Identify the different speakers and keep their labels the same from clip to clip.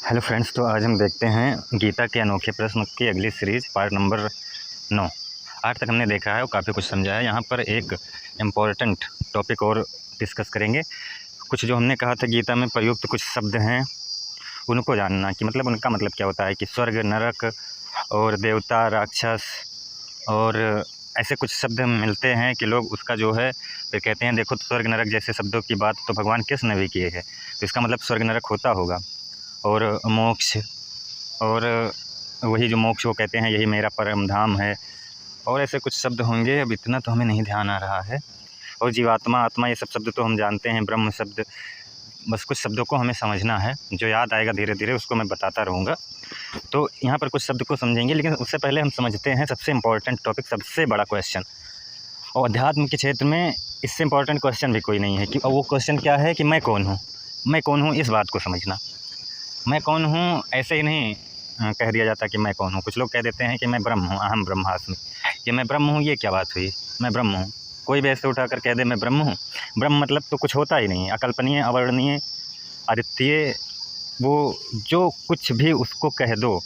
Speaker 1: Hello friends, तो आज हम देखते हैं गीता के अनोखे प्रश्न की अगली सीरीज़ पार्ट नंबर 9। आज तक हमने देखा है और काफ़ी कुछ समझा है। यहाँ पर एक इम्पॉर्टेंट टॉपिक और डिस्कस करेंगे। कुछ जो हमने कहा था गीता में प्रयुक्त कुछ शब्द हैं उनको जानना कि मतलब उनका मतलब क्या होता है कि स्वर्ग, नरक और देवता, राक्षस और ऐसे कुछ शब्द मिलते हैं कि लोग उसका जो है फिर कहते हैं देखो स्वर्ग नरक जैसे शब्दों की बात तो भगवान कृष्ण ने भी किए हैं, तो इसका मतलब स्वर्ग नरक होता होगा। और मोक्ष और वही जो मोक्ष वो कहते हैं यही मेरा परम धाम है, और ऐसे कुछ शब्द होंगे। अब इतना तो हमें नहीं ध्यान आ रहा है। और जीवात्मा, आत्मा, ये सब शब्द तो हम जानते हैं, ब्रह्म शब्द, बस कुछ शब्दों को हमें समझना है। जो याद आएगा धीरे धीरे उसको मैं बताता रहूँगा। तो यहाँ पर कुछ शब्द को समझेंगे, लेकिन उससे पहले हम समझते हैं सबसे इम्पोर्टेंट टॉपिक, सबसे बड़ा क्वेश्चन। और अध्यात्म के क्षेत्र में इससे इम्पोर्टेंट क्वेश्चन भी कोई नहीं है कि वो क्वेश्चन क्या है कि मैं कौन हूँ। मैं कौन हूँ, इस बात को समझना। मैं कौन हूँ ऐसे ही नहीं कह दिया जाता कि मैं कौन हूँ। कुछ लोग कह देते हैं कि मैं ब्रह्म हूँ, अहम ब्रह्मास्मि। ये मैं ब्रह्म हूँ, ये क्या बात हुई? मैं ब्रह्म हूँ, कोई भी ऐसे उठाकर कह दे मैं ब्रह्म हूँ। ब्रह्म मतलब तो कुछ होता ही नहीं है, अकल्पनीय, अवर्णनीय, अद्वितीय। वो जो कुछ भी उसको कह दो,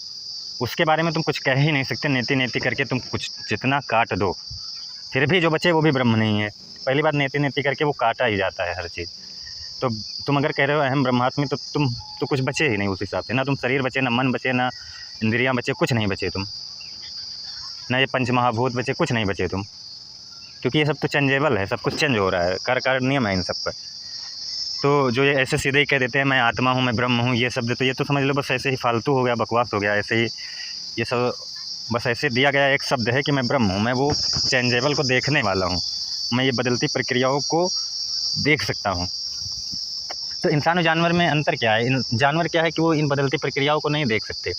Speaker 1: उसके बारे में तुम कुछ कह ही नहीं सकते। नेति नेति करके तुम कुछ जितना काट दो, फिर भी जो बचे वो भी ब्रह्म नहीं है। पहली बात, नेति नेति करके वो काटा ही जाता है हर चीज़। तो तुम अगर कह रहे हो अहम ब्रह्मास्मि, तो तुम तो कुछ बचे ही नहीं उस हिसाब से। ना तुम शरीर बचे, ना मन बचे, ना इंद्रियां बचे, कुछ नहीं बचे तुम। ना ये पंच महाभूत बचे, कुछ नहीं बचे तुम। क्योंकि ये सब तो चेंजेबल है, सब कुछ चेंज हो रहा है, कार्य नियम है इन सब पर। तो जो ये ऐसे सीधे ही कह देते हैं मैं आत्मा हूँ, मैं ब्रह्म हूँ, ये शब्द तो ये तो समझ लो बस ऐसे ही फालतू हो गया, बकवास हो गया। ऐसे ही ये सब बस ऐसे दिया गया एक शब्द है कि मैं ब्रह्म हूँ। मैं वो चेंजेबल को देखने वाला हूँ, मैं ये बदलती प्रक्रियाओं को देख सकता हूँ। तो इंसान और जानवर में अंतर क्या है? जानवर क्या है कि वो इन बदलती प्रक्रियाओं को नहीं देख सकते,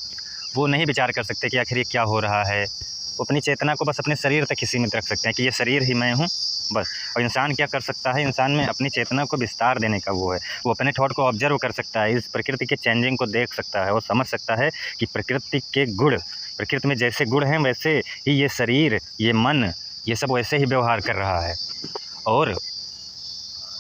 Speaker 1: वो नहीं विचार कर सकते कि आखिर ये क्या हो रहा है। वो अपनी चेतना को बस अपने शरीर तक ही सीमित रख सकते हैं कि ये शरीर ही मैं हूँ, बस। और इंसान क्या कर सकता है? इंसान में अपनी चेतना को विस्तार देने का वो है। वो अपने थॉट को ऑब्जर्व कर सकता है, इस प्रकृति के चेंजिंग को देख सकता है और समझ सकता है कि प्रकृति के गुण, प्रकृति में जैसे गुण हैं वैसे ही ये शरीर, ये मन, ये सब वैसे ही व्यवहार कर रहा है। और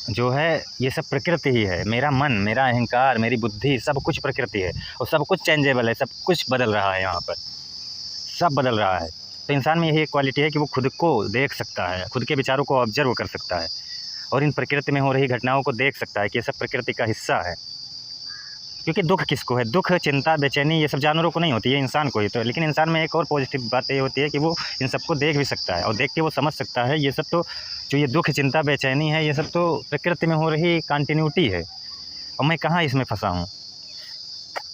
Speaker 1: जो है ये सब प्रकृति ही है। मेरा मन, मेरा अहंकार, मेरी बुद्धि, सब कुछ प्रकृति है और सब कुछ चेंजेबल है, सब कुछ बदल रहा है। यहाँ पर सब बदल रहा है। तो इंसान में यही एक क्वालिटी है कि वो खुद को देख सकता है, खुद के विचारों को ऑब्जर्व कर सकता है और इन प्रकृति में हो रही घटनाओं को देख सकता है कि ये सब प्रकृति का हिस्सा है। क्योंकि दुख किसको है? दुख, चिंता, बेचैनी ये सब जानवरों को नहीं होती है, इंसान को ही तो। लेकिन इंसान में एक और पॉजिटिव बात ये होती है कि वो इन सबको देख भी सकता है और देख के वो समझ सकता है ये सब तो जो ये दुख, चिंता, बेचैनी है, ये सब तो प्रकृति में हो रही कंटिन्यूटी है और मैं कहाँ इसमें फंसा हूँ।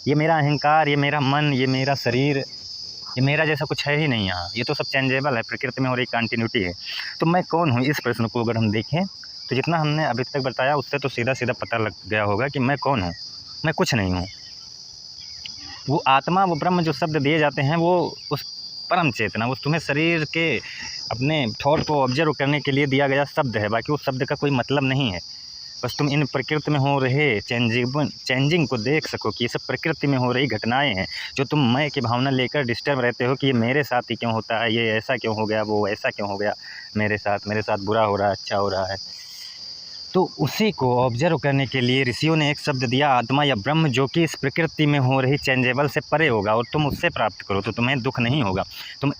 Speaker 1: ये मेरा अहंकार, ये मेरा मन, ये मेरा शरीर, ये मेरा जैसा कुछ है ही नहीं यहाँ। ये तो सब चेंजेबल है, प्रकृति में हो रही कंटिन्यूटी है। तो मैं कौन हूँ, इस प्रश्न को अगर हम देखें तो जितना हमने अभी तक बताया उससे तो सीधा सीधा पता लग गया होगा कि मैं कौन हूँ। मैं कुछ नहीं हूँ। वो आत्मा, वो ब्रह्म जो शब्द दिए जाते हैं वो उस परम चेतना, उस तुम्हें शरीर के अपने थॉट को ऑब्जर्व करने के लिए दिया गया शब्द है। बाकी उस शब्द का कोई मतलब नहीं है। बस तुम इन प्रकृति में हो रहे चेंजिंग को देख सको कि ये सब प्रकृति में हो रही घटनाएं हैं। जो तुम मैं की भावना लेकर डिस्टर्ब रहते हो कि ये मेरे साथ ही क्यों होता है, ये ऐसा क्यों हो गया, वो ऐसा क्यों हो गया, मेरे साथ बुरा हो रहा है, अच्छा हो रहा है। तो उसी को ऑब्जर्व करने के लिए ऋषियों ने एक शब्द दिया, आत्मा या ब्रह्म, जो कि इस प्रकृति में हो रही चेंजेबल से परे होगा और तुम उससे प्राप्त करो तो तुम्हें दुख नहीं होगा। तुम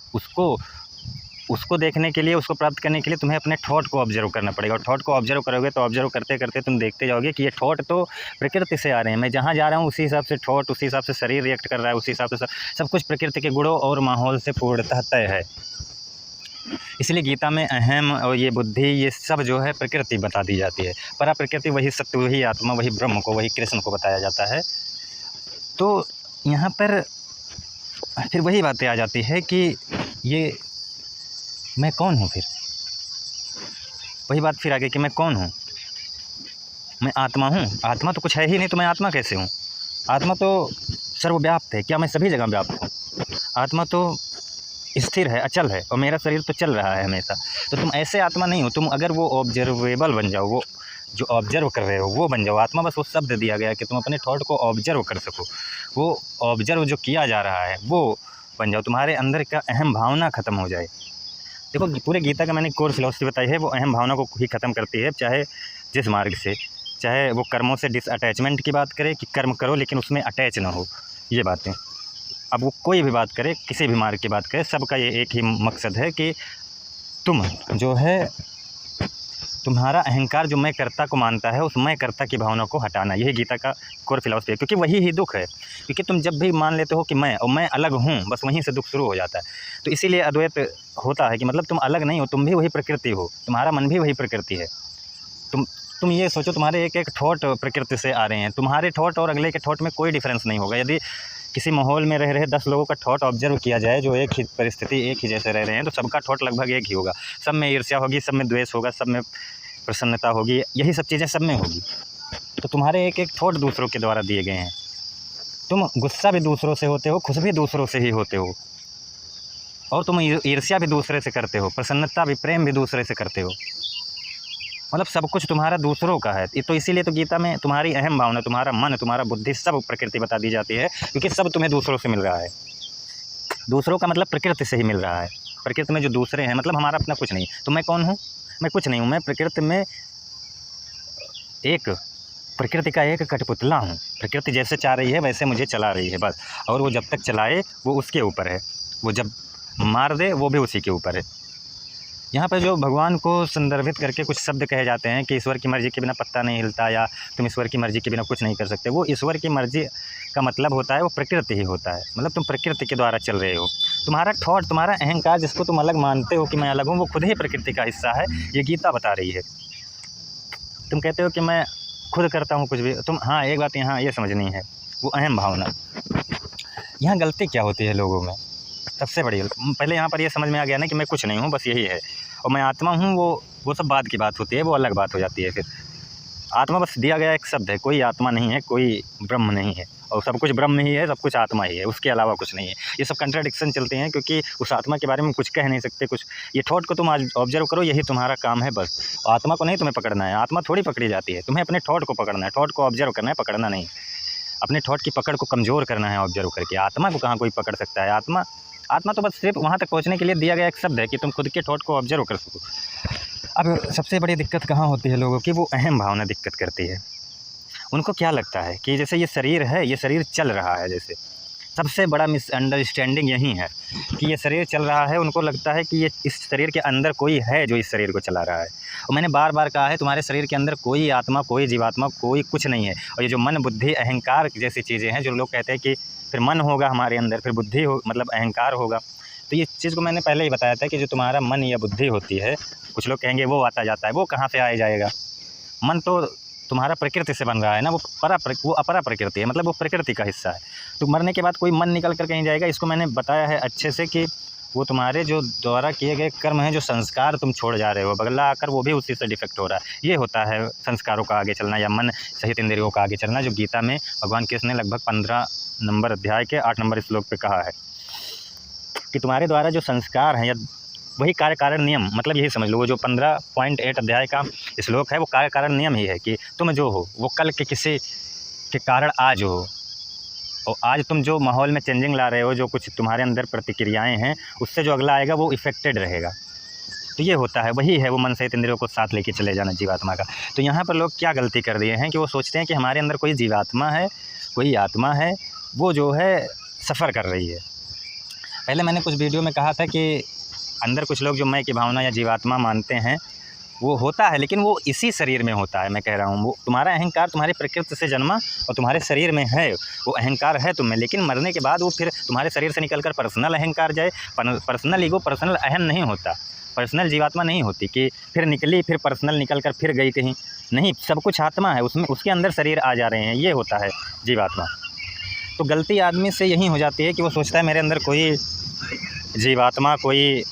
Speaker 1: उसको देखने के लिए, उसको प्राप्त करने के लिए तुम्हें अपने थॉट को ऑब्जर्व करना पड़ेगा। और थॉट को ऑब्जर्व करोगे तो ऑब्जर्व करते करते तुम देखते जाओगे कि ये थॉट तो प्रकृति से आ रहे हैं। मैं जहाँ जा रहा हूँ उसी हिसाब से थॉट, उसी हिसाब से शरीर रिएक्ट कर रहा है, उसी हिसाब से सब कुछ प्रकृति के गुणों और माहौल से पूर्णतः तय है। इसलिए गीता में अहम और ये बुद्धि, ये सब जो है प्रकृति बता दी जाती है। परा प्रकृति वही सत्य, वही आत्मा, वही ब्रह्म को, वही कृष्ण को बताया जाता है। तो यहाँ पर फिर वही बातें आ जाती है कि ये मैं कौन हूँ। फिर वही बात फिर आगे कि मैं कौन हूँ। मैं आत्मा हूँ, आत्मा तो कुछ है ही नहीं, तो मैं आत्मा कैसे हूँ? आत्मा तो सर्वव्याप्त है। क्या मैं सभी जगह व्याप्त हूँ? आत्मा तो स्थिर है, अचल है, और मेरा शरीर तो चल रहा है हमेशा। तो तुम ऐसे आत्मा नहीं हो। तुम अगर वो ऑब्जर्वेबल बन जाओ, वो जो ऑब्जर्व कर रहे हो वो बन जाओ। आत्मा बस वो शब्द दिया गया कि तुम अपने थॉट को ऑब्जर्व कर सको, वो ऑब्जर्व जो किया जा रहा है वो बन जाओ। तुम्हारे अंदर का अहम भावना ख़त्म हो जाए। देखो पूरे गीता का मैंने कोर फिलॉसफी बताई है, वो अहम भावना को ही ख़त्म करती है, चाहे जिस मार्ग से, चाहे वो कर्मों से डिसअटैचमेंट की बात करे कि कर्म करो लेकिन उसमें अटैच ना हो, ये बातें। अब वो कोई भी बात करे, किसी भी मार्ग की बात करे, सबका ये एक ही मकसद है कि तुम जो है तुम्हारा अहंकार जो मैं कर्ता को मानता है, उस मैं कर्ता की भावना को हटाना, यही गीता का कोर फिलॉसफी है। क्योंकि वही ही दुख है, क्योंकि तुम जब भी मान लेते हो कि मैं और मैं अलग हूँ, बस वहीं से दुख शुरू हो जाता है। तो इसीलिए अद्वैत होता है कि मतलब तुम अलग नहीं हो, तुम भी वही प्रकृति हो, तुम्हारा मन भी वही प्रकृति है। तुम ये सोचो, तुम्हारे एक एक थॉट प्रकृति से आ रहे हैं, तुम्हारे थॉट और अगले के थॉट में कोई डिफरेंस नहीं होगा। यदि किसी माहौल में रह रहे 10 लोगों का थॉट ऑब्जर्व किया जाए जो एक ही परिस्थिति एक ही जैसे रह रहे हैं, तो सबका थॉट लगभग एक ही होगा। सब में ईर्ष्या होगी, सब में द्वेष होगा, सब में प्रसन्नता होगी, यही सब चीज़ें सब में होगी। तो तुम्हारे एक एक थॉट दूसरों के द्वारा दिए गए हैं। तुम गुस्सा भी दूसरों से होते हो, खुश भी दूसरों से ही होते हो, और तुम ईर्ष्या भी दूसरे से करते हो, प्रसन्नता भी, प्रेम भी दूसरे से करते हो। मतलब सब कुछ तुम्हारा दूसरों का है। तो इसीलिए तो गीता में तुम्हारी अहम भावना, तुम्हारा मन, तुम्हारा बुद्धि, सब प्रकृति बता दी जाती है, क्योंकि सब तुम्हें दूसरों से मिल रहा है। दूसरों का मतलब प्रकृति से ही मिल रहा है। प्रकृति में जो दूसरे हैं, मतलब हमारा अपना कुछ नहीं। तो मैं कौन हूँ? मैं कुछ नहीं हूँ, मैं प्रकृति में एक प्रकृति का एक कठपुतला हूँ। प्रकृति जैसे चाह रही है वैसे मुझे चला रही है बस, और वो जब तक चलाए वो उसके ऊपर है, वो जब मार दे वो भी उसी के ऊपर है। यहाँ पर जो भगवान को संदर्भित करके कुछ शब्द कहे जाते हैं कि ईश्वर की मर्ज़ी के बिना पत्ता नहीं हिलता, या तुम ईश्वर की मर्ज़ी के बिना कुछ नहीं कर सकते, वो ईश्वर की मर्ज़ी का मतलब होता है वो प्रकृति ही होता है। मतलब तुम प्रकृति के द्वारा चल रहे हो। तुम्हारा थॉट, तुम्हारा अहंकार जिसको तुम अलग मानते हो कि मैं अलग हूँ, वो खुद ही प्रकृति का हिस्सा है, ये गीता बता रही है। तुम कहते हो कि मैं खुद करता हूँ कुछ भी, तुम, हाँ एक बात यहाँ ये समझनी है, वो अहम भावना। यहाँ गलती क्या होती है लोगों में? सबसे बड़ी, पहले यहाँ पर ये समझ में आ गया ना कि मैं कुछ नहीं हूँ, बस यही है, और मैं आत्मा हूँ, वो सब बाद की बात होती है, वो अलग बात हो जाती है। फिर आत्मा बस दिया गया एक शब्द है, कोई आत्मा नहीं है, कोई ब्रह्म नहीं है, और सब कुछ ब्रह्म ही है, सब कुछ आत्मा ही है, उसके अलावा कुछ नहीं है। ये सब कंट्राडिक्शन चलते हैं, क्योंकि उस आत्मा के बारे में कुछ कह नहीं सकते कुछ। ये थॉट को तुम आज ऑब्जर्व करो, यही तुम्हारा काम है बस। आत्मा को नहीं तुम्हें पकड़ना है, आत्मा थोड़ी पकड़ी जाती है, तुम्हें अपने थॉट को पकड़ना है, थॉट को ऑब्जर्व करना है, पकड़ना नहीं। अपने थॉट की पकड़ को कमज़ोर करना है ऑब्जर्व करके। आत्मा को कहाँ कोई पकड़ सकता है? आत्मा तो बस सिर्फ वहाँ तक पहुँचने के लिए दिया गया एक शब्द है कि तुम खुद के थॉट को ऑब्जर्व कर सको। अब सबसे बड़ी दिक्कत कहाँ होती है लोगों की? वो अहम भावना दिक्कत करती है। उनको क्या लगता है कि जैसे ये शरीर है, ये शरीर चल रहा है, जैसे सबसे बड़ा मिसअंडरस्टैंडिंग यही है कि ये शरीर चल रहा है। उनको लगता है कि ये इस शरीर के अंदर कोई है जो इस शरीर को चला रहा है। और मैंने बार बार कहा है, तुम्हारे शरीर के अंदर कोई आत्मा, कोई जीवात्मा, कोई कुछ नहीं है। और ये जो मन, बुद्धि, अहंकार जैसी चीज़ें हैं, जो लोग कहते हैं कि फिर मन होगा हमारे अंदर, फिर बुद्धि हो, मतलब अहंकार होगा, तो ये चीज़ को मैंने पहले ही बताया था कि जो तुम्हारा मन या बुद्धि होती है, कुछ लोग कहेंगे वो आता जाता है, वो कहाँ से आ जाएगा? मन तो तुम्हारा प्रकृति से बन रहा है ना, वो अपरा प्रकृति है, मतलब वो प्रकृति का हिस्सा है। तो मरने के बाद कोई मन निकल कर कहीं जाएगा? इसको मैंने बताया है अच्छे से कि वो तुम्हारे जो द्वारा किए गए कर्म हैं, जो संस्कार तुम छोड़ जा रहे हो, बगला आकर वो भी उसी से डिफेक्ट हो रहा है। ये होता है संस्कारों का आगे चलना, या मन सहित इंद्रियों का आगे चलना, जो गीता में भगवान कृष्ण ने लगभग 15 नंबर अध्याय के 8 नंबर श्लोक पे कहा है कि तुम्हारे द्वारा जो संस्कार हैं, या वही कार्य कारण नियम, मतलब यही समझ लो, वो जो 15.8 अध्याय का श्लोक है, वो कार्य कारण नियम ही है कि तुम जो हो वो कल के किसी के कारण आज हो, और आज तुम जो माहौल में चेंजिंग ला रहे हो, जो कुछ तुम्हारे अंदर प्रतिक्रियाएं हैं, उससे जो अगला आएगा वो इफेक्टेड रहेगा। तो ये होता है, वही है वो मन सहित इंद्रियों को साथ लेके चले जाना जीवात्मा का। तो यहाँ पर लोग क्या गलती कर दिए हैं कि वो सोचते हैं कि हमारे अंदर कोई जीवात्मा है, कोई आत्मा है, वो जो है सफ़र कर रही है। पहले मैंने कुछ वीडियो में कहा था कि अंदर कुछ लोग जो मैं की भावना या जीवात्मा मानते हैं, वो होता है, लेकिन वो इसी शरीर में होता है। मैं कह रहा हूँ, वो तुम्हारा अहंकार तुम्हारी प्रकृति से जन्मा और तुम्हारे शरीर में है, वो अहंकार है तुम्हें, लेकिन मरने के बाद वो फिर तुम्हारे शरीर से निकलकर पर्सनल अहंकार जाए। पर्सनल ईगो, पर्सनल अहम नहीं होता, पर्सनल जीवात्मा नहीं होती कि फिर निकली, फिर पर्सनल निकल कर फिर गई कहीं, नहीं, सब कुछ आत्मा है, उसमें उसके अंदर शरीर आ जा रहे हैं, ये होता है जीवात्मा। तो गलती आदमी से यही हो जाती है कि वो सोचता है मेरे अंदर कोई जीवात्मा, कोई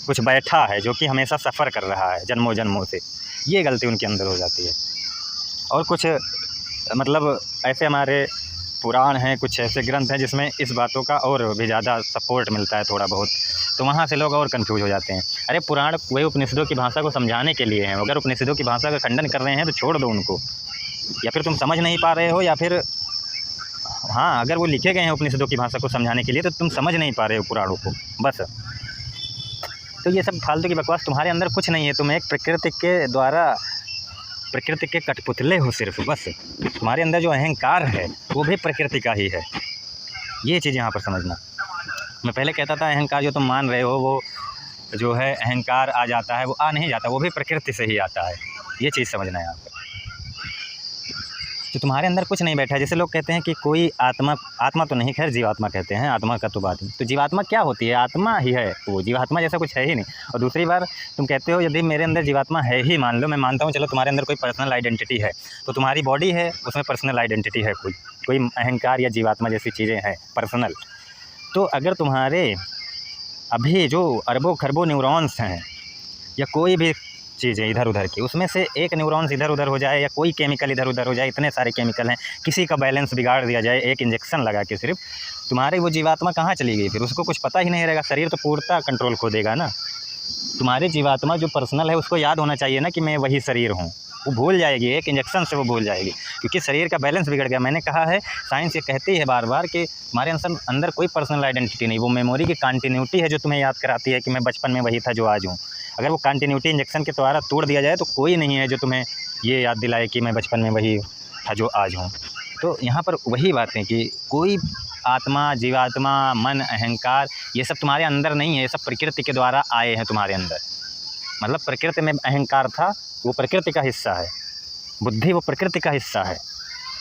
Speaker 1: कुछ बैठा है जो कि हमेशा सफ़र कर रहा है जन्मों जन्मों से। ये गलती उनके अंदर हो जाती है। और कुछ मतलब ऐसे हमारे पुराण हैं, कुछ ऐसे ग्रंथ हैं जिसमें इस बातों का और भी ज़्यादा सपोर्ट मिलता है थोड़ा बहुत, तो वहाँ से लोग और कंफ्यूज हो जाते हैं। अरे पुराण वही उपनिषदों की भाषा को समझाने के लिए हैं, अगर उपनिषदों की भाषा का खंडन कर रहे हैं तो छोड़ दो उनको, या फिर तुम समझ नहीं पा रहे हो, या फिर हाँ, अगर वो लिखे गए हैं उपनिषदों की भाषा को समझाने के लिए तो तुम समझ नहीं पा रहे हो पुराणों को, बस। तो ये सब फालतू की बकवास, तुम्हारे अंदर कुछ नहीं है, तुम एक प्रकृति के द्वारा प्रकृति के कठपुतले हो सिर्फ, बस। तुम्हारे अंदर जो अहंकार है वो भी प्रकृति का ही है, ये चीज़ यहाँ पर समझना। मैं पहले कहता था अहंकार जो तुम मान रहे हो वो जो है अहंकार आ जाता है, वो आ नहीं जाता, वो भी प्रकृति से ही आता है, ये चीज़ समझना है यहाँ पर। तो तुम्हारे अंदर कुछ नहीं बैठा है। जैसे लोग कहते हैं कि कोई आत्मा, आत्मा तो नहीं, खैर जीवात्मा कहते हैं, आत्मा का तो बात नहीं। तो जीवात्मा क्या होती है? आत्मा ही है वो, जीवात्मा जैसा कुछ है ही नहीं। और दूसरी बार तुम कहते हो यदि मेरे अंदर जीवात्मा है ही, मान लो, मैं मानता हूँ, चलो तुम्हारे अंदर कोई पर्सनल आइडेंटिटी है, तो तुम्हारी बॉडी है, उसमें पर्सनल आइडेंटिटी है, कोई अहंकार या जीवात्मा जैसी चीज़ें हैं पर्सनल। तो अगर तुम्हारे अभी जो अरबों खरबों न्यूरॉन्स हैं या कोई भी चीज़ें इधर उधर की, उसमें से एक न्यूरॉन्स इधर उधर हो जाए या कोई केमिकल इधर उधर हो जाए, इतने सारे केमिकल हैं, किसी का बैलेंस बिगाड़ दिया जाए एक इंजेक्शन लगा के सिर्फ, तुम्हारी वो जीवात्मा कहाँ चली गई? फिर उसको कुछ पता ही नहीं रहेगा, शरीर तो पूर्णतः कंट्रोल खो देगा ना। तुम्हारी जीवात्मा जो पर्सनल है उसको याद होना चाहिए ना कि मैं वही शरीर हूँ, वो भूल जाएगी, एक इंजेक्शन से वो भूल जाएगी, क्योंकि शरीर का बैलेंस बिगड़ गया। मैंने कहा है, साइंस ये कहती है बार बार कि हमारे अंदर कोई पर्सनल आइडेंटिटी नहीं, वो मेमोरी की कंटिन्यूटी है जो तुम्हें याद कराती है कि मैं बचपन में वही था जो आज हूँ। अगर वो कंटिन्यूटी इंजेक्शन के द्वारा तोड़ दिया जाए तो कोई नहीं है जो तुम्हें ये याद दिलाए कि मैं बचपन में वही था जो आज हूँ। तो यहाँ पर वही बातें कि कोई आत्मा, जीवात्मा, मन, अहंकार, ये सब तुम्हारे अंदर नहीं है, ये सब प्रकृति के द्वारा आए हैं तुम्हारे अंदर। मतलब प्रकृति में अहंकार था, वो प्रकृति का हिस्सा है, बुद्धि वो प्रकृति का हिस्सा है।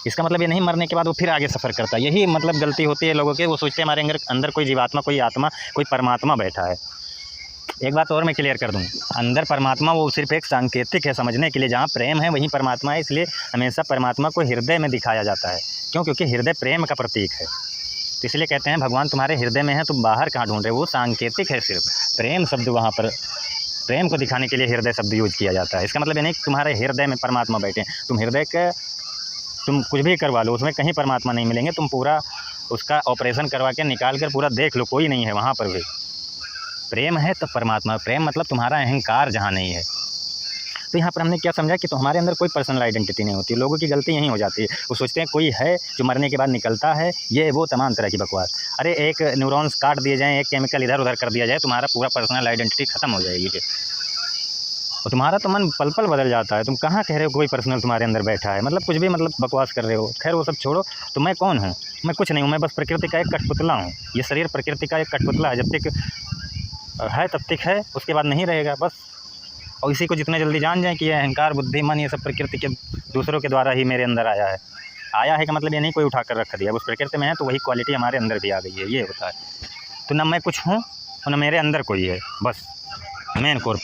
Speaker 1: इसका मतलब ये नहीं मरने के बाद वो फिर आगे सफ़र करता है। यही मतलब गलती होती है लोगों के, वो सोचते हैं हमारे अंदर कोई जीवात्मा, कोई आत्मा, कोई परमात्मा बैठा है। एक बात और मैं क्लियर कर दूँ, अंदर परमात्मा वो सिर्फ एक सांकेतिक है समझने के लिए, जहाँ प्रेम है वहीं परमात्मा है, इसलिए हमेशा परमात्मा को हृदय में दिखाया जाता है। क्यों? क्योंकि हृदय प्रेम का प्रतीक है, तो इसलिए कहते हैं भगवान तुम्हारे हृदय में है, तुम बाहर कहाँ ढूंढ रहे हो? वो सांकेतिक है, सिर्फ प्रेम शब्द वहाँ पर, प्रेम को दिखाने के लिए हृदय शब्द यूज किया जाता है। इसका मतलब ये नहीं कि तुम्हारे हृदय में परमात्मा बैठे हैं, तुम हृदय के तुम कुछ भी करवा लो, उसमें कहीं परमात्मा नहीं मिलेंगे, तुम पूरा उसका ऑपरेशन करवा के निकाल कर पूरा देख लो, कोई नहीं है वहाँ पर भी। प्रेम है तो परमात्मा, प्रेम मतलब तुम्हारा अहंकार जहाँ नहीं है। तो यहाँ पर हमने क्या समझा कि तो हमारे अंदर कोई पर्सनल आइडेंटिटी नहीं होती। लोगों की गलती यहीं हो जाती है, वो सोचते हैं कोई है जो मरने के बाद निकलता है, ये वो तमाम तरह की बकवास। अरे एक न्यूरॉन्स काट दिए जाएँ, एक केमिकल इधर उधर कर दिया जाए, तुम्हारा पूरा पर्सनल आइडेंटिटी ख़त्म हो जाएगी फिर, और तुम्हारा तो मन पल पल बदल जाता है। तुम कहाँ कह रहे हो कोई पर्सनल तुम्हारे अंदर बैठा है? मतलब कुछ भी मतलब बकवास कर रहे हो। खैर वो सब छोड़ो, तो मैं कौन हूँ? मैं कुछ नहीं हूँ, मैं बस प्रकृति का एक कठपुतला हूँ। ये शरीर प्रकृति का एक कठपुतला है, जब तक है तब तक है, उसके बाद नहीं रहेगा, बस। और इसी को जितने जल्दी जान जाएं कि ये अहंकार, बुद्धि, मन, ये सब प्रकृति के दूसरों के द्वारा ही मेरे अंदर आया है। आया है का मतलब ये नहीं कोई उठा कर रख दिया, उस प्रकृति में है तो वही क्वालिटी हमारे अंदर भी आ गई है, ये होता है। तो न मैं कुछ हूँ और न मेरे अंदर कोई है, बस मेन कोर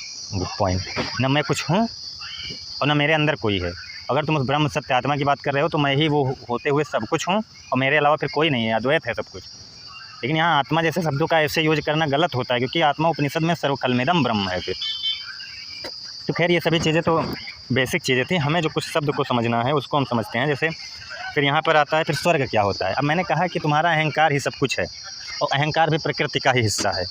Speaker 1: पॉइंट। न मैं कुछ हूँ और न मेरे अंदर कोई है। अगर तुम उस ब्रह्म सत्य आत्मा की बात कर रहे हो तो मैं ही वो होते हुए सब कुछ हूँ और मेरे अलावा फिर कोई नहीं है, अद्वैत है सब कुछ। लेकिन यहाँ आत्मा जैसे शब्दों का ऐसे यूज करना गलत होता है, क्योंकि आत्मा उपनिषद में सर्वकलमेदम ब्रह्म है फिर। तो खैर ये सभी चीज़ें तो बेसिक चीज़ें थी, हमें जो कुछ शब्द को समझना है उसको हम समझते हैं। जैसे फिर यहाँ पर आता है फिर स्वर्ग क्या होता है। अब मैंने कहा कि तुम्हारा अहंकार ही सब कुछ है और अहंकार भी प्रकृति का ही हिस्सा है।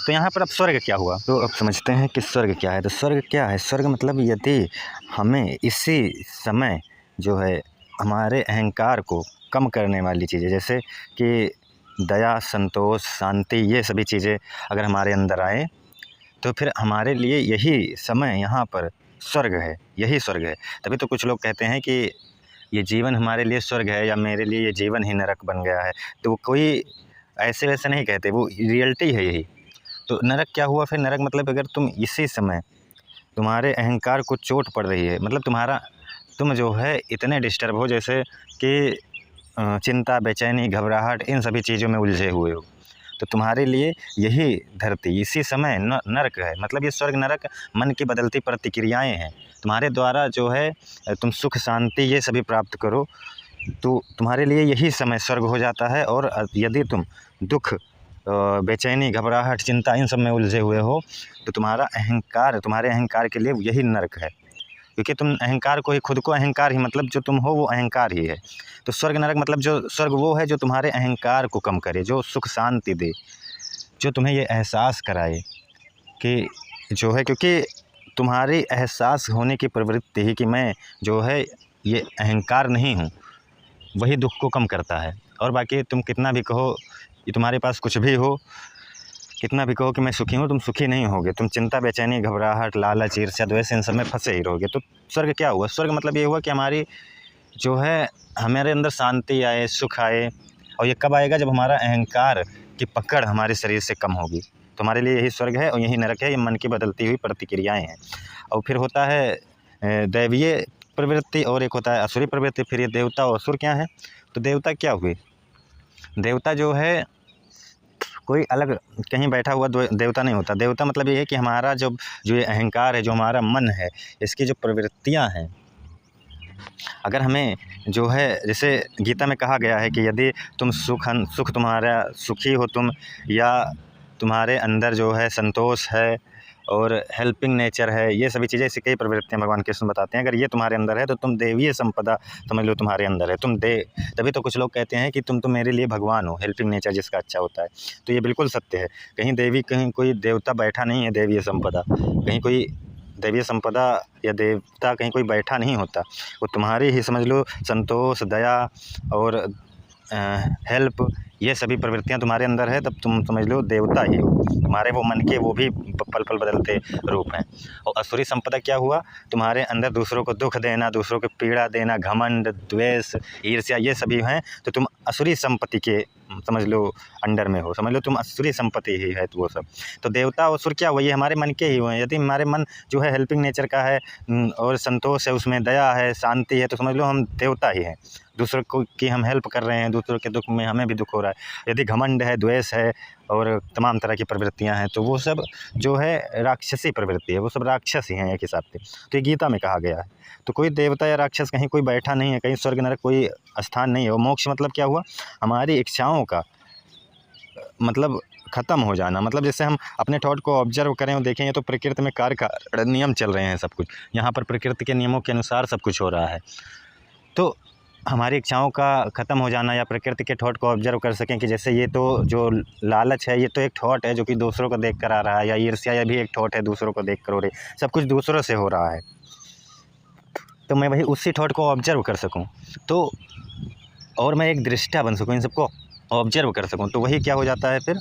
Speaker 1: तो यहाँ पर अब स्वर्ग क्या हुआ, तो अब समझते हैं कि स्वर्ग क्या है। तो स्वर्ग क्या है? स्वर्ग मतलब यदि हमें इसी समय जो है हमारे अहंकार को कम करने वाली चीज़ें, जैसे कि दया, संतोष, शांति, ये सभी चीज़ें अगर हमारे अंदर आए तो फिर हमारे लिए यही समय यहाँ पर स्वर्ग है, यही स्वर्ग है। तभी तो कुछ लोग कहते हैं कि ये जीवन हमारे लिए स्वर्ग है या मेरे लिए ये जीवन ही नरक बन गया है। तो वो कोई ऐसे वैसे नहीं कहते, वो रियलिटी है यही। तो नरक क्या हुआ फिर? नरक मतलब अगर तुम इसी समय तुम्हारे अहंकार को चोट पड़ रही है, मतलब तुम जो है इतने डिस्टर्ब हो, जैसे कि चिंता, बेचैनी, घबराहट, इन सभी चीज़ों में उलझे हुए हो, तो तुम्हारे लिए यही धरती इसी समय नरक है। मतलब ये स्वर्ग नरक मन की बदलती प्रतिक्रियाएं हैं। तुम्हारे द्वारा जो है तुम सुख, शांति, ये सभी प्राप्त करो तो तुम्हारे लिए यही समय स्वर्ग हो जाता है। और यदि तुम दुख, बेचैनी, घबराहट, चिंता, इन सब में उलझे हुए हो तो तुम्हारे अहंकार के लिए यही नरक है, क्योंकि तुम अहंकार को ही, खुद को अहंकार ही, मतलब जो तुम हो वो अहंकार ही है। तो स्वर्ग नरक मतलब जो स्वर्ग वो है जो तुम्हारे अहंकार को कम करे, जो सुख शांति दे, जो तुम्हें ये एहसास कराए कि जो है, क्योंकि तुम्हारी एहसास होने की प्रवृत्ति ही कि मैं जो है ये अहंकार नहीं हूँ, वही दुख को कम करता है। और बाकी तुम कितना भी कहो, ये तुम्हारे पास कुछ भी हो, कितना भी कहो कि मैं सुखी हूँ, तुम सुखी नहीं होगे। तुम चिंता, बेचैनी, घबराहट, लालच, ईर्ष्या, द्वेष इन सब में फंसे ही रहोगे। तो स्वर्ग क्या हुआ? स्वर्ग मतलब ये हुआ कि हमारी जो है हमारे अंदर शांति आए, सुख आए। और ये कब आएगा? जब हमारा अहंकार की पकड़ हमारे शरीर से कम होगी। तो हमारे लिए यही स्वर्ग है और यही नरक है। ये मन की बदलती हुई प्रतिक्रियाएँ हैं। और फिर होता है दैवीय प्रवृत्ति और एक होता है असुरी प्रवृत्ति। फिर ये देवता और असुर क्या है? तो देवता क्या हुए? देवता जो है कोई अलग कहीं बैठा हुआ देवता नहीं होता। देवता मतलब ये है कि हमारा जो ये अहंकार है, जो हमारा मन है, इसकी जो प्रवृत्तियाँ हैं, अगर हमें जो है, जैसे गीता में कहा गया है कि यदि तुम सुख तुम्हारा सुखी हो तुम, या तुम्हारे अंदर जो है संतोष है और हेल्पिंग नेचर है, ये सभी चीज़ें, ऐसी कई प्रवृत्तियाँ भगवान कृष्ण बताते हैं। अगर ये तुम्हारे अंदर है तो तुम देवीय संपदा समझ लो तुम्हारे अंदर है। तभी तो कुछ लोग कहते हैं कि तुम तो मेरे लिए भगवान हो, हेल्पिंग नेचर जिसका अच्छा होता है। तो ये बिल्कुल सत्य है। कहीं कोई देवता बैठा नहीं है देवीय संपदा, कहीं कोई दैवीय संपदा या देवता कहीं कोई बैठा नहीं होता। वो तुम्हारी ही समझ लो संतोष, दया और हेल्प, ये सभी प्रवृत्तियाँ तुम्हारे अंदर है, तब तुम समझ लो देवता ही हो। तुम्हारे वो मन के वो भी पल पल बदलते रूप हैं। और असुरी संपदा क्या हुआ? तुम्हारे अंदर दूसरों को दुख देना, दूसरों को पीड़ा देना, घमंड, द्वेष, ईर्ष्या, ये सभी हैं। तो तुम असुरी संपत्ति के समझ लो अंडर में हो, समझ लो तुम असुरी संपत्ति ही है। तो वो सब तो देवता और असुर क्या हुआ? ये हमारे मन के ही हुए हैं। यदि हमारे मन जो है हेल्पिंग नेचर का है और संतोष है, उसमें दया है, शांति है, तो समझ लो हम देवता ही हैं। दूसरों को की हम हेल्प कर रहे हैं, दूसरों के दुख में हमें भी दुख हो रहा है। यदि घमंड है, द्वेष है और तमाम तरह की प्रवृत्तियां हैं, तो वो सब जो है राक्षसी प्रवृत्ति है, वो सब राक्षस ही हैं एक हिसाब से। तो ये गीता में कहा गया है। तो कोई देवता या राक्षस कहीं कोई बैठा नहीं है, कहीं स्वर्ग नरक कोई स्थान नहीं है। और मोक्ष मतलब क्या हुआ? हमारी इच्छाओं का मतलब ख़त्म हो जाना। मतलब जैसे हम अपने थॉट को ऑब्जर्व करें और देखेंगे तो प्रकृति में कार्य नियम चल रहे हैं, सब कुछ यहाँ पर प्रकृति के नियमों के अनुसार सब कुछ हो रहा है। तो हमारी इच्छाओं का ख़त्म हो जाना, या प्रकृति के थॉट को ऑब्जर्व कर सकें कि जैसे ये तो जो लालच है, ये तो एक थॉट है जो कि दूसरों को देख कर आ रहा है, या ईर्ष्या ये भी एक थॉट है दूसरों को देख कर हो रही, सब कुछ दूसरों से हो रहा है। तो मैं वही उसी थॉट को ऑब्जर्व कर सकूं, तो और मैं एक दृष्टा बन सकूं, इन सबको ऑब्जर्व कर सकूं, तो वही क्या हो जाता है? फिर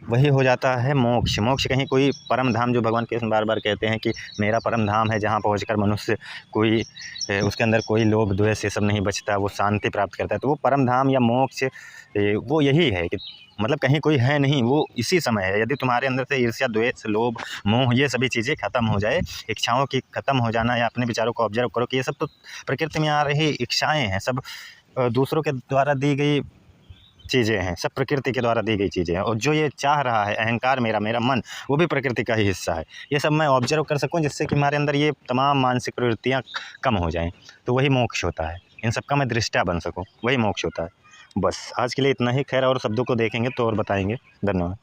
Speaker 1: वही हो जाता है मोक्ष। मोक्ष कहीं कोई परम धाम, जो भगवान कृष्ण बार बार कहते हैं कि मेरा परम धाम है, जहाँ पहुंचकर मनुष्य कोई उसके अंदर कोई लोभ, द्वेष ये सब नहीं बचता, वो शांति प्राप्त करता है। तो वो परम धाम या मोक्ष वो यही है कि मतलब कहीं कोई है नहीं, वो इसी समय है। यदि तुम्हारे अंदर से ईर्ष्या, द्वेष, लोभ, मोह ये सभी चीज़ें ख़त्म हो जाए, इच्छाओं की ख़त्म हो जाना, या अपने विचारों को ऑब्जर्व करो कि ये सब तो प्रकृति में आ रही इच्छाएँ हैं, सब दूसरों के द्वारा दी गई चीज़ें हैं, सब प्रकृति के द्वारा दी गई चीज़ें हैं। और जो ये चाह रहा है अहंकार, मेरा मन, वो भी प्रकृति का ही हिस्सा है। ये सब मैं ऑब्जर्व कर सकूं, जिससे कि हमारे अंदर ये तमाम मानसिक प्रवृत्तियाँ कम हो जाएं। तो वही मोक्ष होता है। इन सब का मैं दृष्टा बन सकूं, वही मोक्ष होता है। बस आज के लिए इतना ही। खैर और शब्दों को देखेंगे तो और बताएंगे। धन्यवाद।